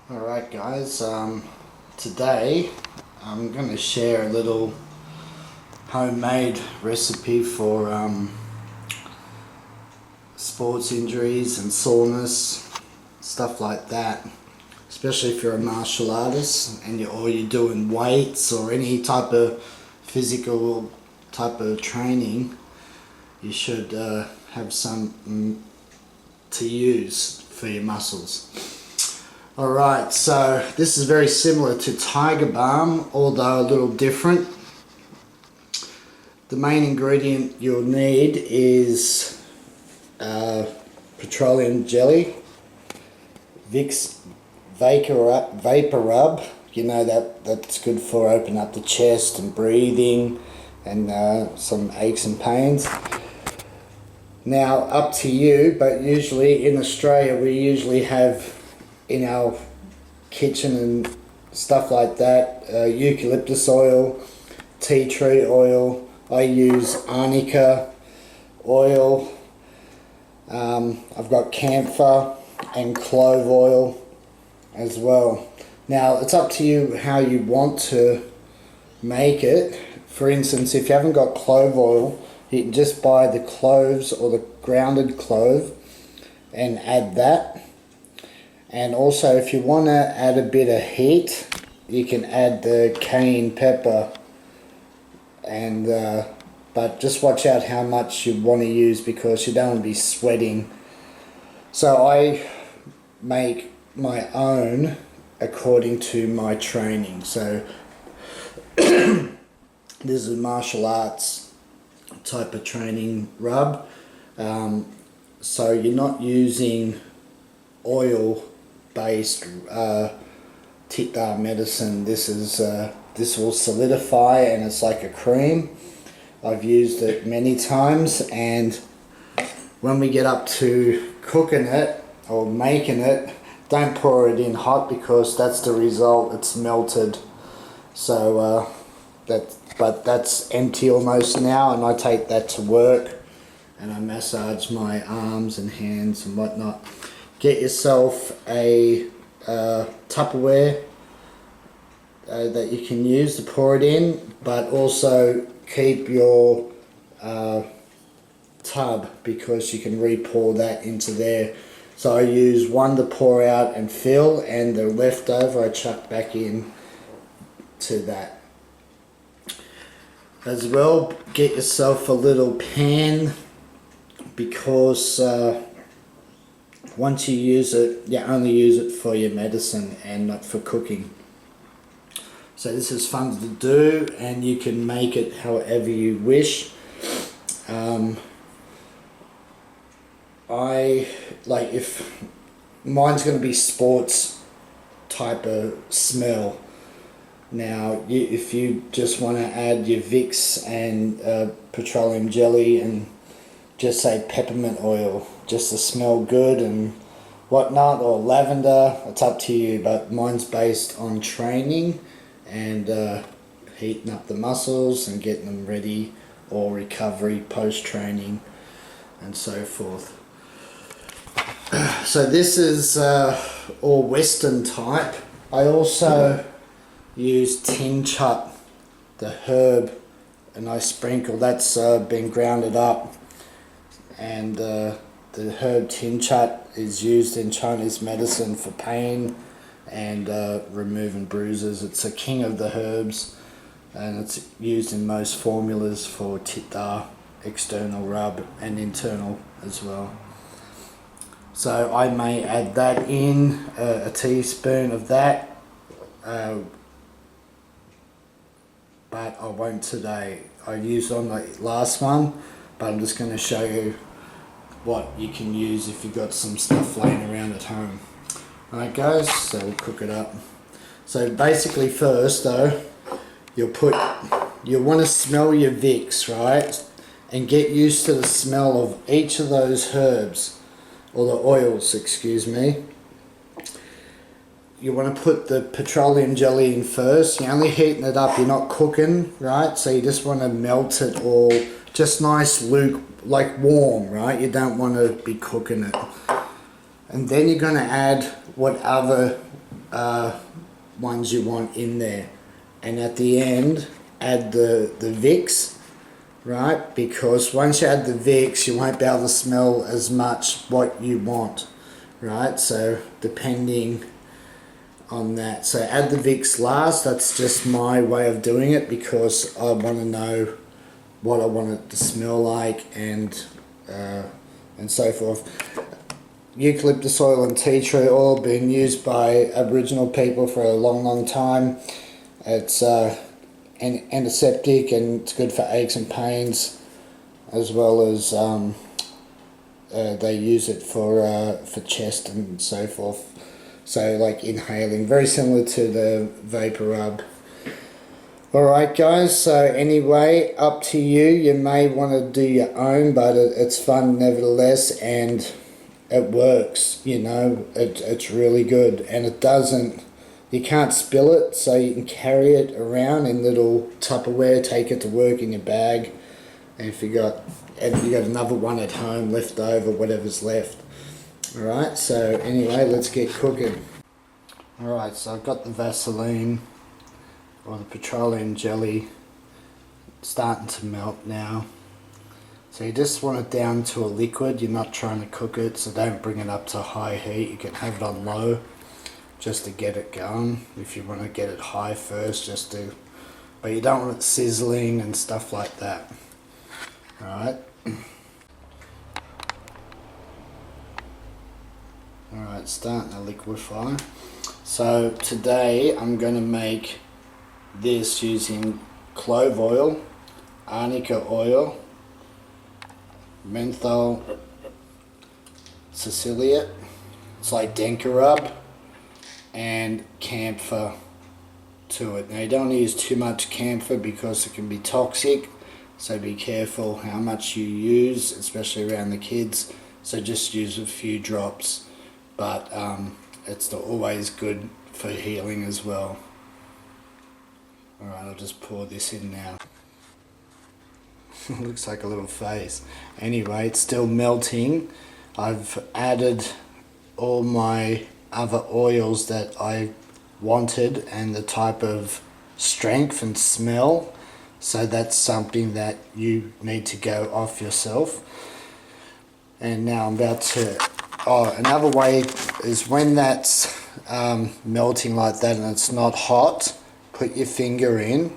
Alright guys, today I'm going to share a little homemade recipe for sports injuries and soreness, stuff like that. Especially if you're a martial artist and you're doing weights or any type of physical type of training, you should have some to use for your muscles. Alright, so this is very similar to Tiger Balm, although a little different. The main ingredient you'll need is petroleum jelly, Vicks Vapor Rub. You know that's good for opening up the chest and breathing and some aches and pains. Now, up to you, but usually in Australia we usually have in our kitchen and stuff like that eucalyptus oil, tea tree oil. I use arnica oil. I've got camphor and clove oil as well. Now it's up to you how you want to make it. For instance, if you haven't got clove oil, you can just buy the cloves or the grounded clove and add that. And also, if you want to add a bit of heat, you can add the cayenne pepper. And but just watch out how much you want to use, because you don't want to be sweating. So I make my own according to my training. So this is a martial arts type of training rub. So you're not using oil based medicine. This will solidify and it's like a cream. I've used it many times, and when we get up to cooking it or making it, don't pour it in hot, because that's the result, it's melted. So but that's empty almost now, and I take that to work and I massage my arms and hands and whatnot. Get yourself a Tupperware that you can use to pour it in, but also keep your tub, because you can re-pour that into there. So I use one to pour out and fill, and the leftover I chuck back in to that. As well, get yourself a little pan, because once you use it, you only use it for your medicine and not for cooking. So this is fun to do, and you can make it however you wish. If mine's going to be sports type of smell. Now, if you just want to add your Vicks and petroleum jelly and just say peppermint oil, just to smell good and whatnot, or lavender, it's up to you, but mine's based on training and heating up the muscles and getting them ready, or recovery post-training and so forth. So this is all Western type. I also use tin chut, the herb, and I sprinkle, that's been grounded up, and the herb tin chut is used in Chinese medicine for pain and removing bruises. It's a king of the herbs, and it's used in most formulas for tita, external rub, and internal as well. So I may add that in, a teaspoon of that, but I won't today. I used on the last one, but I'm just going to show you what you can use if you've got some stuff laying around at home. Alright guys, so we'll cook it up. So basically first though, you'll want to smell your Vicks, right? And get used to the smell of each of those herbs, or the oils, excuse me. You want to put the petroleum jelly in first. You're only heating it up, you're not cooking, right? So you just want to melt it all, just nice like warm, right? You don't want to be cooking it. And then you're going to add whatever ones you want in there. And at the end, add the Vicks, right? Because once you add the Vicks, you won't be able to smell as much what you want, right? So depending on that. So add the Vicks last. That's just my way of doing it because I want to know what I want it to smell like and so forth. Eucalyptus oil and tea tree oil been used by Aboriginal people for a long time. It's an antiseptic and it's good for aches and pains, as well as they use it for chest and so forth. So like inhaling, very similar to the vapor rub. Alright guys, so anyway, up to you. You may want to do your own, but it's fun nevertheless, and it works, you know, it's really good, and it doesn't, you can't spill it, so you can carry it around in little Tupperware, take it to work in your bag, and if you got another one at home left over, whatever's left. Alright, so anyway, let's get cooking. Alright, so I've got the Vaseline, or the petroleum jelly, starting to melt now. So you just want it down to a liquid, you're not trying to cook it, so don't bring it up to high heat. You can have it on low just to get it going. If you want to get it high first, but you don't want it sizzling and stuff like that. Alright. Alright, starting to liquefy. So today I'm going to make this using clove oil, arnica oil, menthol, salicylate, it's like Denka rub, and camphor to it. Now you don't use too much camphor because it can be toxic, so be careful how much you use, especially around the kids. So just use a few drops, but it's always good for healing as well. Alright, I'll just pour this in now. Looks like a little face. Anyway, it's still melting. I've added all my other oils that I wanted and the type of strength and smell. So that's something that you need to go off yourself. And now I'm about to... Oh, another way is when that's melting like that and it's not hot, put your finger in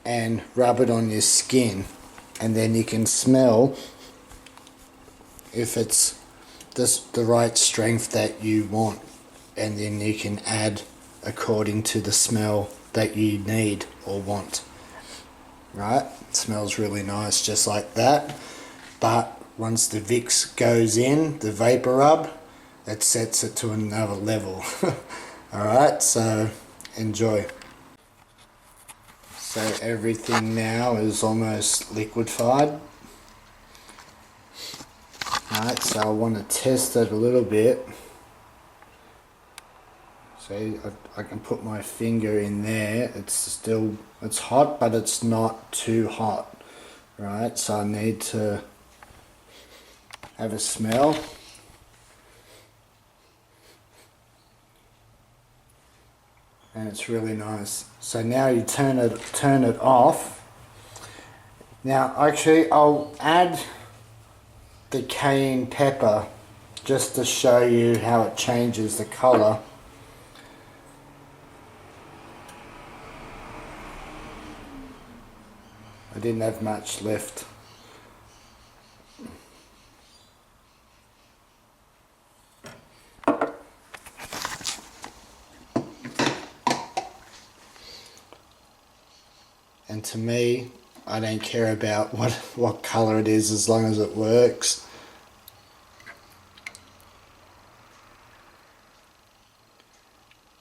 and rub it on your skin, and then you can smell if it's the right strength that you want, and then you can add according to the smell that you need or want. Right? It smells really nice just like that, but once the Vicks goes in, the vapor rub, it sets it to another level. Alright, so enjoy. So everything now is almost liquefied. Alright, so I want to test it a little bit. See, I can put my finger in there. It's hot, but it's not too hot. Right, so I need to have a smell. And it's really nice. So now you turn it off. Now actually I'll add the cayenne pepper just to show you how it changes the colour. I didn't have much left. And to me, I don't care about what colour it is as long as it works.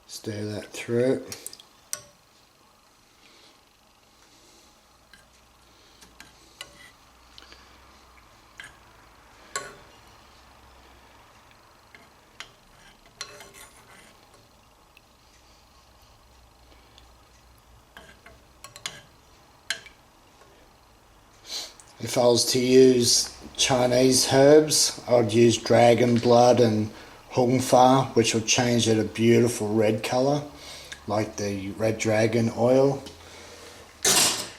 Stir that through. If I was to use Chinese herbs, I'd use dragon blood and Hung Fa, which will change it a beautiful red color, like the Red Dragon oil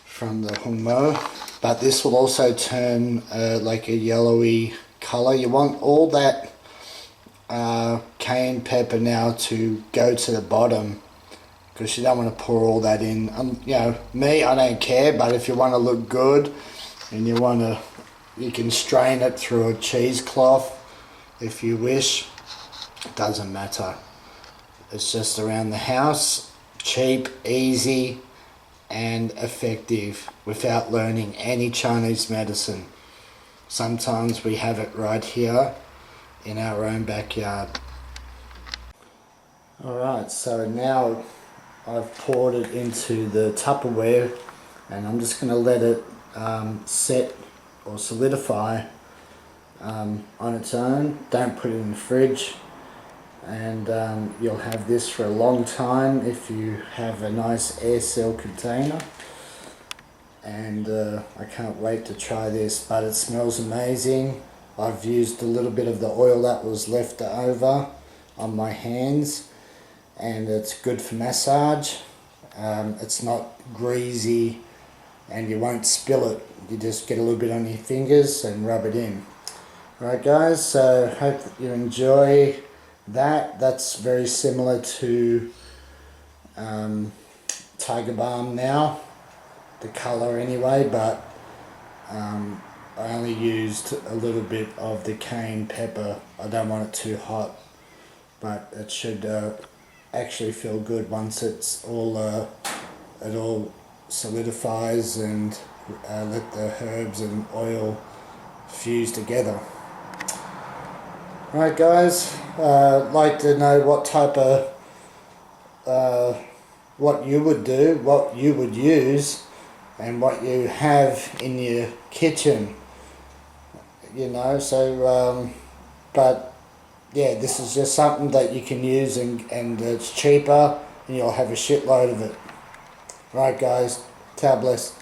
from the Hung Mo. But this will also turn like a yellowy color. You want all that cayenne pepper now to go to the bottom, because you don't want to pour all that in. You know, me, I don't care, but if you want to look good and you want to, you can strain it through a cheesecloth if you wish. It doesn't matter. It's just around the house, cheap, easy and effective without learning any Chinese medicine. Sometimes we have it right here in our own backyard. Alright, so now I've poured it into the Tupperware and I'm just going to let it set or solidify on its own. Don't put it in the fridge, and you'll have this for a long time if you have a nice air seal container. And I can't wait to try this, but it smells amazing. I've used a little bit of the oil that was left over on my hands, and it's good for massage. It's not greasy and you won't spill it. You just get a little bit on your fingers and rub it in. Right guys, so hope that you enjoy that. That's very similar to Tiger Balm now, the colour anyway, but I only used a little bit of the cayenne pepper. I don't want it too hot, but it should actually feel good once it's all it all solidifies and let the herbs and oil fuse together. Alright guys, like to know what type of what you would do, what you would use, and what you have in your kitchen, you know. So but yeah, this is just something that you can use, and it's cheaper and you'll have a shitload of it. Right guys, God bless.